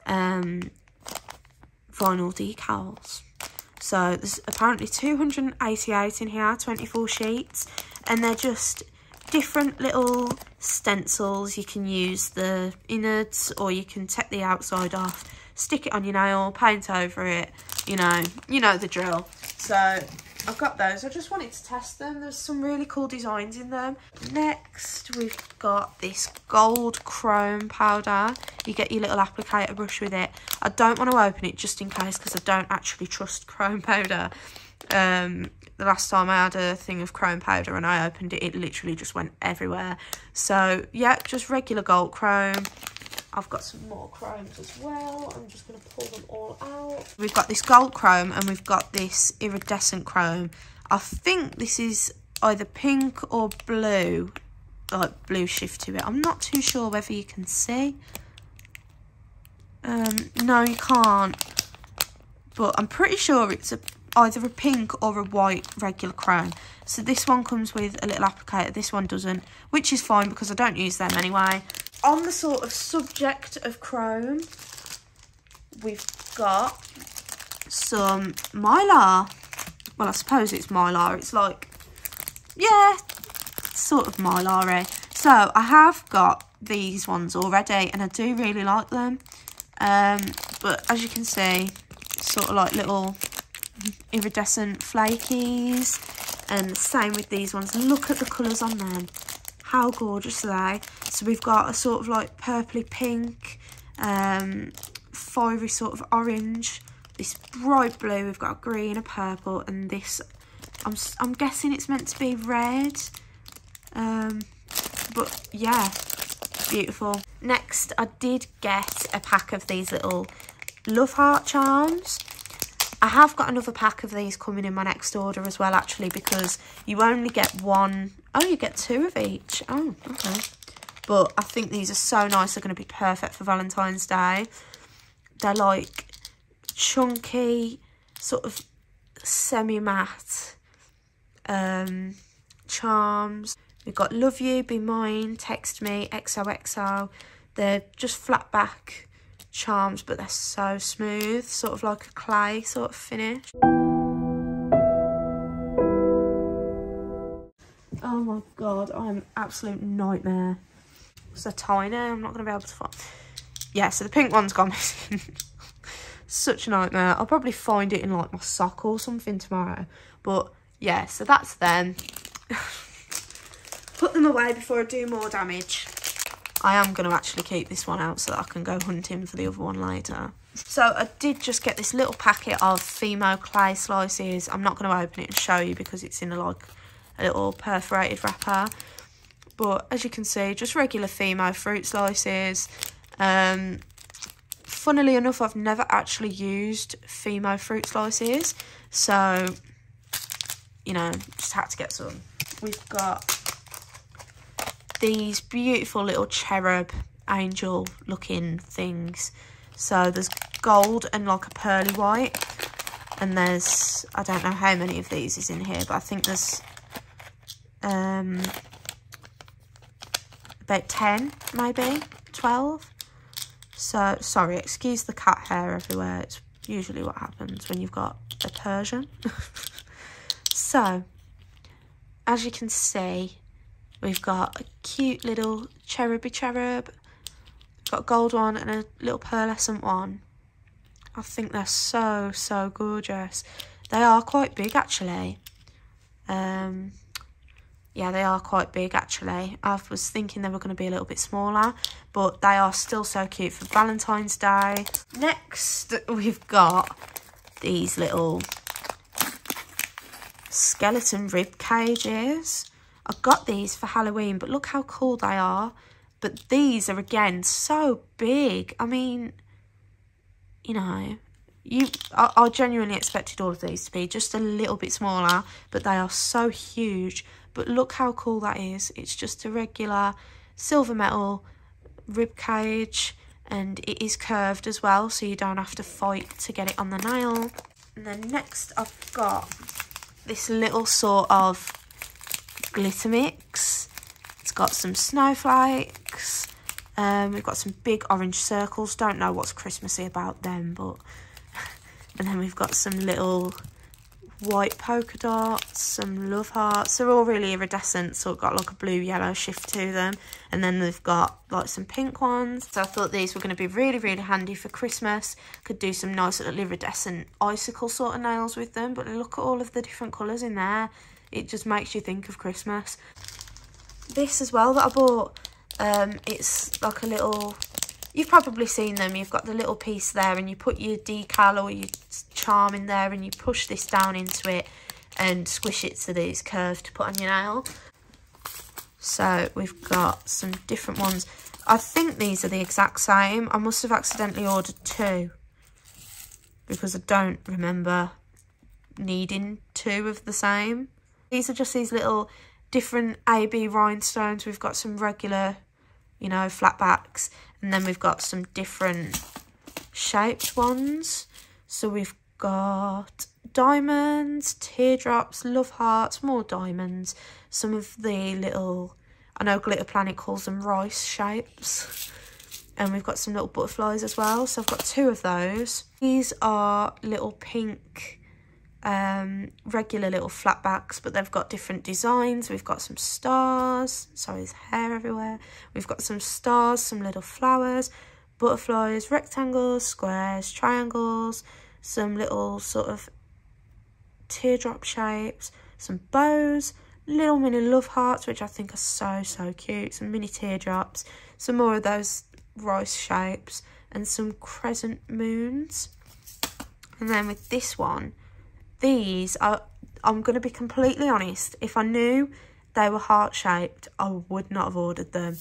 vinyl decals. So there's apparently 288 in here, 24 sheets, and they're just different little stencils. You can use the innards or you can take the outside off, stick it on your nail, paint over it, you know the drill. So I've got those. I just wanted to test them. There's some really cool designs in them. Next, we've got this gold chrome powder. You get your little applicator brush with it. I don't want to open it just in case because I don't actually trust chrome powder. The last time I had a thing of chrome powder and I opened it, it literally just went everywhere. So, yeah, just regular gold chrome. I've got some more chromes as well. I'm just going to pull them all out. We've got this gold chrome and we've got this iridescent chrome. I think this is either pink or blue, like blue shift to it. I'm not too sure whether you can see. No, you can't. But I'm pretty sure it's either a pink or a white regular chrome. So this one comes with a little applicator. This one doesn't, which is fine because I don't use them anyway. On the sort of subject of chrome, we've got some Mylar. Well, I suppose it's Mylar. It's like, yeah, sort of Mylar-y. So I have got these ones already and I do really like them. But as you can see, it's sort of like little iridescent flakies. And the same with these ones. Look at the colours on them. How gorgeous are they? So we've got a sort of like purpley pink, fiery sort of orange, this bright blue, we've got a green, a purple, and this, I'm guessing it's meant to be red. But yeah, beautiful. Next, I did get a pack of these little love heart charms. I have got another pack of these coming in my next order as well, actually, because you only get one. Oh, you get two of each. Oh, okay. But I think these are so nice. They're going to be perfect for Valentine's Day. They're like chunky, sort of semi-matte charms. We've got Love You, Be Mine, Text Me, XOXO. They're just flat back charms, but they're so smooth, sort of like a clay sort of finish. Oh my god, I'm an absolute nightmare. So tiny, I'm not going to be able to find. Yeah, so the pink one's gone missing. Such a nightmare. I'll probably find it in like my sock or something tomorrow. But yeah, so that's them. Put them away before I do more damage. I am going to actually keep this one out so that I can go hunting for the other one later. So I did just get this little packet of Fimo clay slices. I'm not going to open it and show you because it's in a little perforated wrapper. But as you can see, just regular Fimo fruit slices. Funnily enough, I've never actually used Fimo fruit slices. So, you know, just had to get some. We've got these beautiful little cherub angel looking things. So there's gold and like a pearly white, and there's, I don't know how many of these is in here, but I think there's about 10, maybe 12. So sorry, excuse the cat hair everywhere. It's usually what happens when you've got a Persian. So as you can see, we've got a cute little cheruby cherub. We've got a gold one and a little pearlescent one. I think they're so, so gorgeous. They are quite big, actually. Yeah, they are quite big, actually. I was thinking they were going to be a little bit smaller, but they are still so cute for Valentine's Day. Next, we've got these little skeleton rib cages. I got these for Halloween, but look how cool they are. But these are, again, so big. I mean, you know, I genuinely expected all of these to be just a little bit smaller, but they are so huge. But look how cool that is. It's just a regular silver metal rib cage, and it is curved as well, so you don't have to fight to get it on the nail. And then next I've got this little sort of glitter mix. It's got some snowflakes. We've got some big orange circles. Don't know what's Christmassy about them, but and then we've got some little white polka dots, some love hearts. They're all really iridescent, so it's got like a blue yellow shift to them. And then they've got like some pink ones. So I thought these were going to be really, really handy for Christmas. Could do some nice little iridescent icicle sort of nails with them. But look at all of the different colours in there. It just makes you think of Christmas. This as well that I bought, it's like a little, you've probably seen them, you've got the little piece there and you put your decal or your charm in there and you push this down into it and squish it to these curves to put on your nail. So we've got some different ones. I think these are the exact same. I must have accidentally ordered 2 because I don't remember needing 2 of the same. These are just these little different AB rhinestones. We've got some regular, you know, flat backs, and then we've got some different shaped ones. So we've got diamonds, teardrops, love hearts, more diamonds, some of the little, I know Glitter Planet calls them rice shapes, and we've got some little butterflies as well. So I've got 2 of those. These are little pink regular little flat backs, but they've got different designs. We've got some stars, sorry there's hair everywhere. We've got some stars, some little flowers, butterflies, rectangles, squares, triangles, some little sort of teardrop shapes, some bows, little mini love hearts, which I think are so cute, some mini teardrops, some more of those rice shapes, and some crescent moons. And then with this one, these are, I'm going to be completely honest, if I knew they were heart-shaped, I would not have ordered them.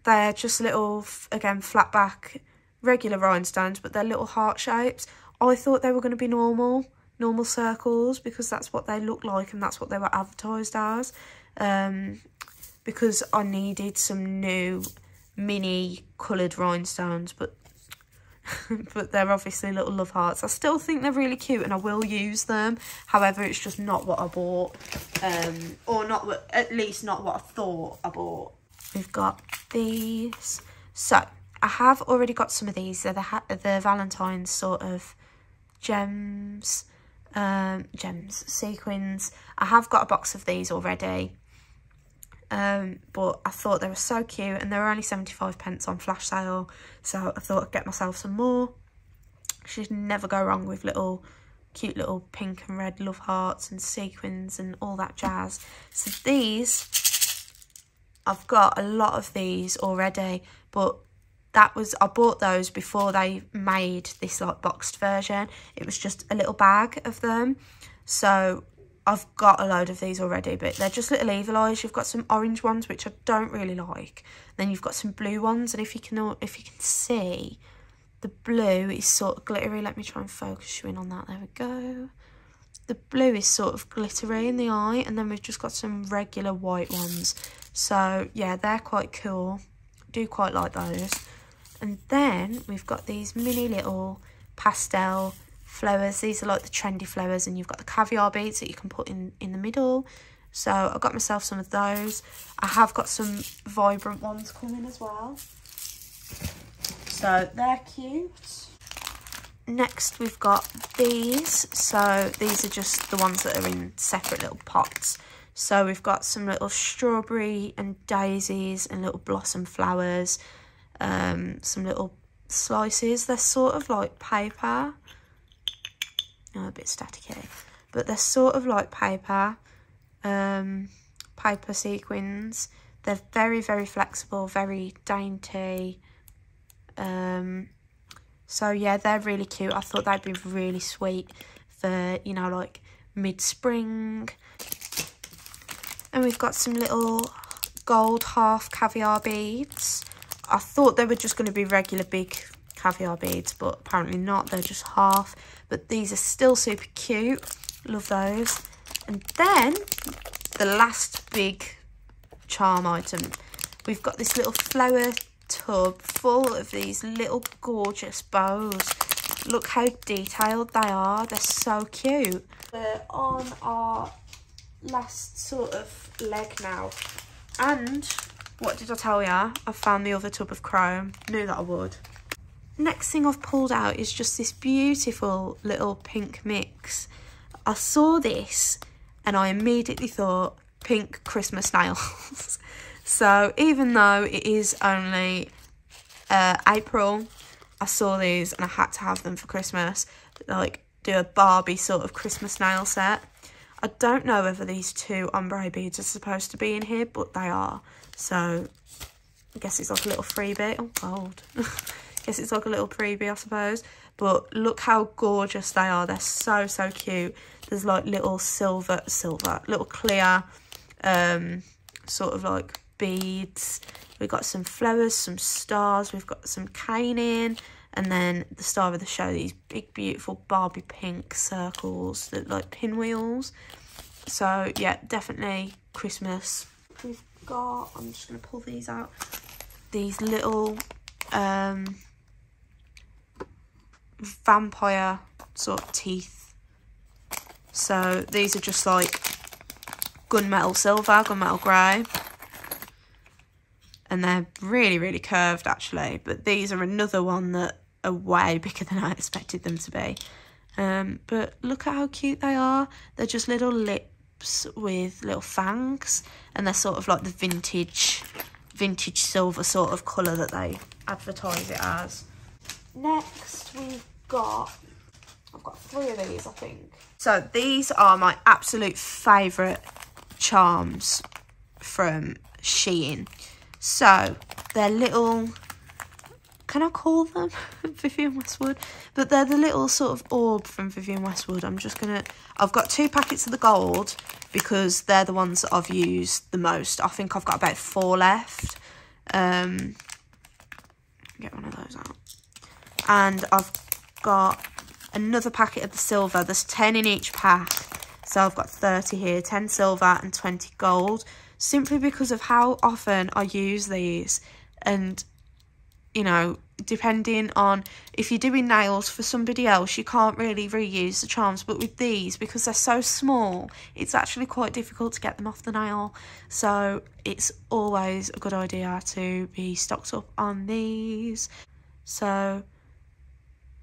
They're just little, again, flat back, regular rhinestones, but they're little heart shapes. I thought they were going to be normal circles, because that's what they look like and that's what they were advertised as. Because I needed some new mini coloured rhinestones, but but they're obviously little love hearts. I still think they're really cute and I will use them. However, it's just not what I bought, or not what, at least not what I thought I bought. We've got these. So I have already got some of these. They're the Valentine's sort of gems, sequins. I have got a box of these already. But I thought they were so cute and they were only 75p on flash sale, so I thought I'd get myself some more. Should never go wrong with little cute little pink and red love hearts and sequins and all that jazz. So these, I've got a lot of these already, but that was, I bought those before they made this like boxed version. It was just a little bag of them, so I've got a load of these already, but they're just little evil eyes. You've got some orange ones, which I don't really like. Then you've got some blue ones, and if you can see, the blue is sort of glittery. Let me try and focus you in on that. There we go. The blue is sort of glittery in the eye, and then we've just got some regular white ones. So yeah, they're quite cool. Do quite like those. And then we've got these mini little pastel flowers. These are like the trendy flowers, and you've got the caviar beads that you can put in the middle. So I got myself some of those. I have got some vibrant ones coming as well, so they're cute. Next we've got these. So these are just the ones that are in separate little pots. So we've got some little strawberry and daisies and little blossom flowers, some little slices. They're sort of like paper. A bit staticky, but they're sort of like paper sequins. They're very flexible, very dainty. So yeah, they're really cute. I thought they'd be really sweet for, you know, like mid-spring. And we've got some little gold half caviar beads. I thought they were just going to be regular big caviar beads, but apparently not. They're just half, but these are still super cute. Love those. And then the last big charm item, we've got this little flower tub full of these little gorgeous bows. Look how detailed they are. They're so cute. We're on our last sort of leg now, and what did I tell ya? I found the other tub of chrome. Knew that I would. next thing I've pulled out is just this beautiful little pink mix. I saw this and I immediately thought pink Christmas nails. So even though it is only April, I saw these and I had to have them for Christmas. Like, do a Barbie sort of Christmas nail set. I don't know whether these 2 ombre beads are supposed to be in here, but they are. So I guess it's like a little freebie. Oh, gold. Guess it's like a little freebie, I suppose. But look how gorgeous they are. They're so, so cute. There's like little silver, little clear, sort of like beads. We've got some flowers, some stars. We've got some caning. And then the star of the show, these big, beautiful Barbie pink circles that like pinwheels. So, yeah, definitely Christmas. We've got, I'm just going to pull these out, these little vampire sort of teeth. So, these are just like gunmetal silver, gunmetal grey. And they're really, really curved, actually. But these are another one that are way bigger than I expected them to be. But look at how cute they are. They're just little lips with little fangs. And they're sort of like the vintage silver sort of colour that they advertise it as. Next, I've got 3 of these, I think. So these are my absolute favourite charms from Shein. So they're little, can I call them Vivienne Westwood? But they're the little sort of orb from Vivienne Westwood. I've got 2 packets of the gold because they're the ones that I've used the most. I think I've got about 4 left. Get one of those out. And I've got another packet of the silver. There's 10 in each pack. So I've got 30 here, 10 silver and 20 gold. Simply because of how often I use these. And, you know, depending on if you're doing nails for somebody else, you can't really reuse the charms. But with these, because they're so small, it's actually quite difficult to get them off the nail. So it's always a good idea to be stocked up on these. So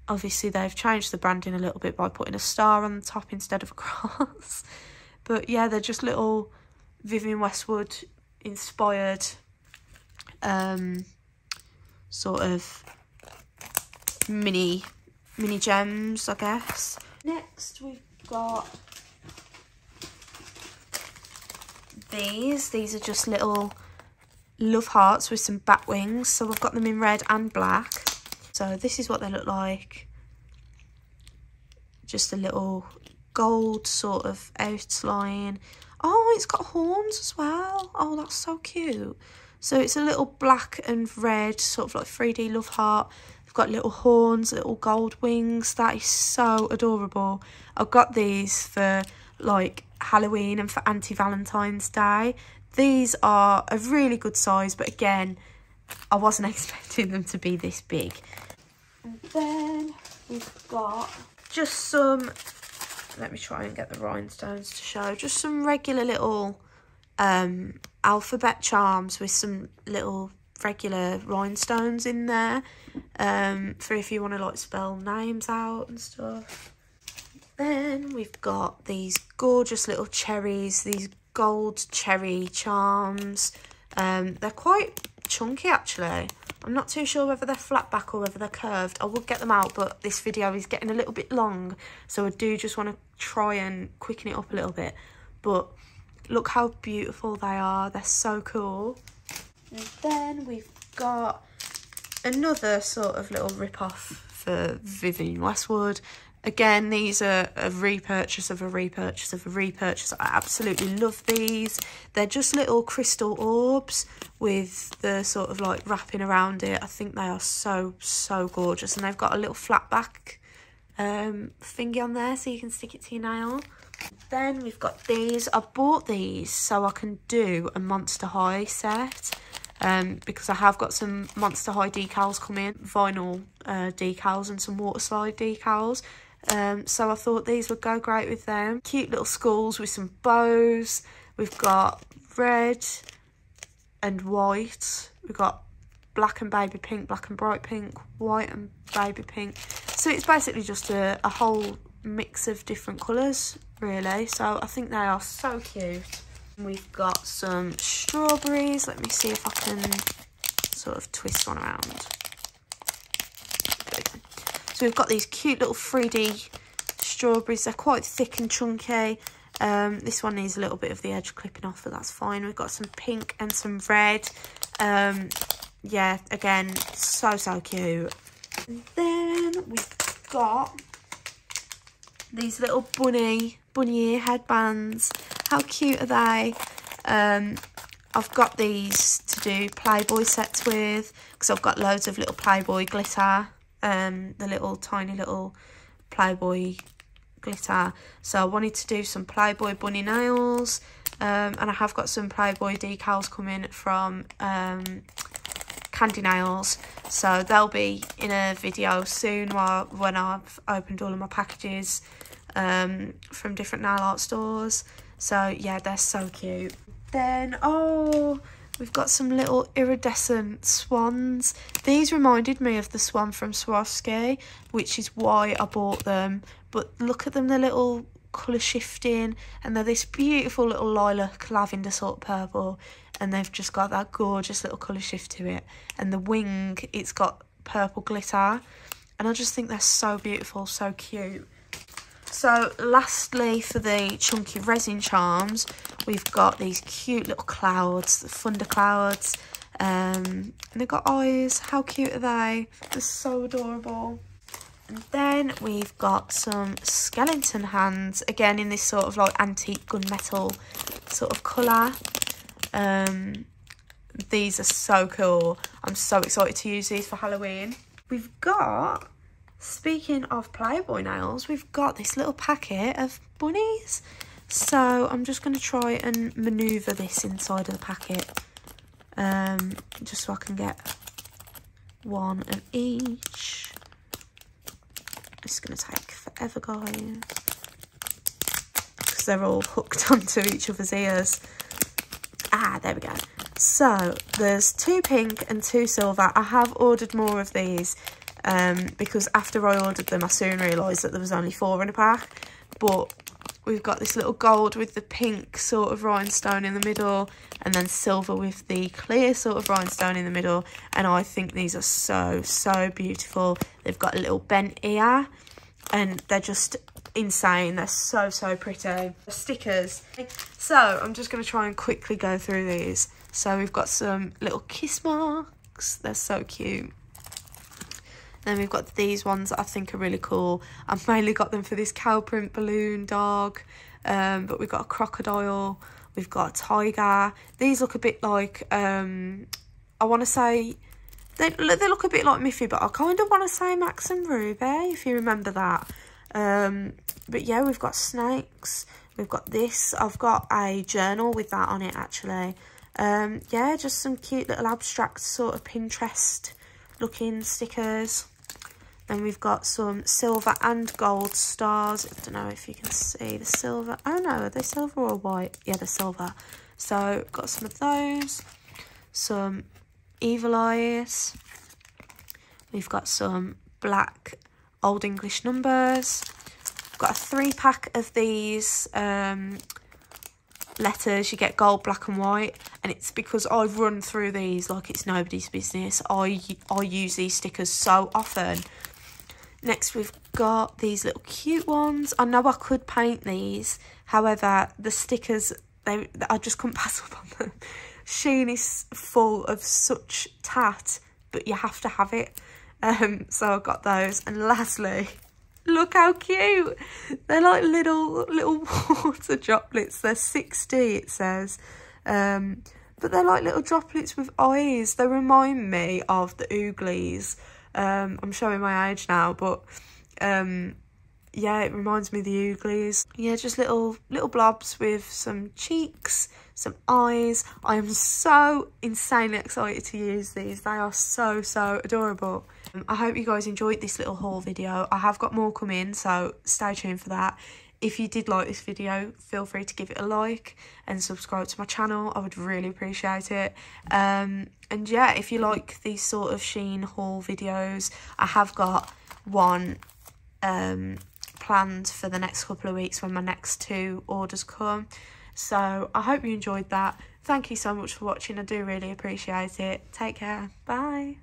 obviously they've changed the branding a little bit by putting a star on the top instead of a cross. But yeah, they're just little Vivienne Westwood inspired sort of mini gems, I guess. Next we've got these are just little love hearts with some bat wings. So I've got them in red and black. So this is what they look like. Just a little gold sort of outline. Oh, it's got horns as well. Oh, that's so cute. So it's a little black and red sort of like 3D love heart. They've got little horns, little gold wings. That is so adorable. I've got these for like Halloween and for anti-Valentine's Day. These are a really good size, but again, I wasn't expecting them to be this big. And then we've got just some, let me try and get the rhinestones to show, just some regular little alphabet charms with some little regular rhinestones in there, for if you want to like spell names out and stuff. Then we've got these gorgeous little cherries, these gold cherry charms. They're quite chunky actually. I'm not too sure whether they're flat back or whether they're curved. I would get them out, but this video is getting a little bit long, so I do just want to try and quicken it up a little bit. But look how beautiful they are. They're so cool. And then we've got another sort of little rip-off for Vivienne Westwood. Again, these are a repurchase of a repurchase of a repurchase. I absolutely love these. They're just little crystal orbs with the sort of like wrapping around it. I think they are so, so gorgeous. And they've got a little flat back thingy on there so you can stick it to your nail. Then we've got these. I bought these so I can do a Monster High set. Because I have got some Monster High decals coming, vinyl decals and some water slide decals. So I thought these would go great with them. Cute little skulls with some bows. We've got red and white. We've got black and baby pink, black and bright pink, white and baby pink. So it's basically just a whole mix of different colours, really. So I think they are so cute. We've got some strawberries. Let me see if I can sort of twist one around. So we've got these cute little 3D strawberries. They're quite thick and chunky. This one needs a little bit of the edge clipping off, but that's fine. We've got some pink and some red. Yeah, again, so cute. And then we've got these little bunny ear headbands. How cute are they? I've got these to do Playboy sets with, because I've got loads of little Playboy glitter. The little tiny little Playboy glitter. So I wanted to do some Playboy bunny nails, and I have got some Playboy decals coming from Candy Nails, so they'll be in a video soon when I've opened all of my packages from different nail art stores. So yeah, they're so cute. Then we've got some little iridescent swans. These reminded me of the swan from Swarovski, which is why I bought them. But look at them, they're little colour shifting, and they're this beautiful little lilac lavender sort of purple, and they've just got that gorgeous little colour shift to it. And the wing, it's got purple glitter, and I just think they're so beautiful, so cute. So lastly, for the chunky resin charms, we've got these cute little clouds, the thunder clouds, and they've got eyes. How cute are they? They're so adorable. And then we've got some skeleton hands, again in this sort of like antique gunmetal sort of colour. These are so cool. I'm so excited to use these for Halloween. We've got, speaking of Playboy nails, we've got this little packet of bunnies. So I'm just going to try and manoeuvre this inside of the packet, just so I can get one of each. It's going to take forever, guys, because they're all hooked onto each other's ears. Ah, there we go. So there's 2 pink and 2 silver. I have ordered more of these because after I ordered them, I soon realised that there was only 4 in a pack. But we've got this little gold with the pink sort of rhinestone in the middle, and then silver with the clear sort of rhinestone in the middle. And I think these are so beautiful. They've got a little bent ear, and they're just insane. They're so pretty. Stickers. So I'm just going to try and quickly go through these. So we've got some little kiss marks. They're so cute. Then we've got these ones that I think are really cool. I've mainly got them for this cow print balloon dog. But we've got a crocodile. We've got a tiger. These look a bit like, I want to say, they look a bit like Miffy, but I kind of want to say Max and Ruby, if you remember that. But yeah, we've got snakes. We've got this. I've got a journal with that on it, actually. Yeah, just some cute little abstract sort of Pinterest looking stickers. Then we've got some silver and gold stars. I don't know if you can see the silver. Oh no, are they silver or white? Yeah, they're silver. So got some of those. Some evil eyes. We've got some black Old English numbers. We've got a 3-pack of these letters. You get gold, black and white, and it's because I've run through these like it's nobody's business. I use these stickers so often. Next we've got these little cute ones. I know I could paint these, however the stickers, I just couldn't pass up on them. Shein is full of such tat, but you have to have it. So I got those. And lastly, look how cute. They're like little water droplets. They're 60, it says. But they're like little droplets with eyes. They remind me of the Ooglies. I'm showing my age now, but yeah, it reminds me of the Ooglies. Yeah, just little blobs with some cheeks, some eyes. I am so insanely excited to use these. They are so adorable. I hope you guys enjoyed this little haul video. I have got more coming, so stay tuned for that. If you did like this video, feel free to give it a like and subscribe to my channel. I would really appreciate it. And yeah, if you like these sort of Shein haul videos, I have got one planned for the next couple of weeks when my next 2 orders come. So I hope you enjoyed that. Thank you so much for watching. I do really appreciate it. Take care. Bye.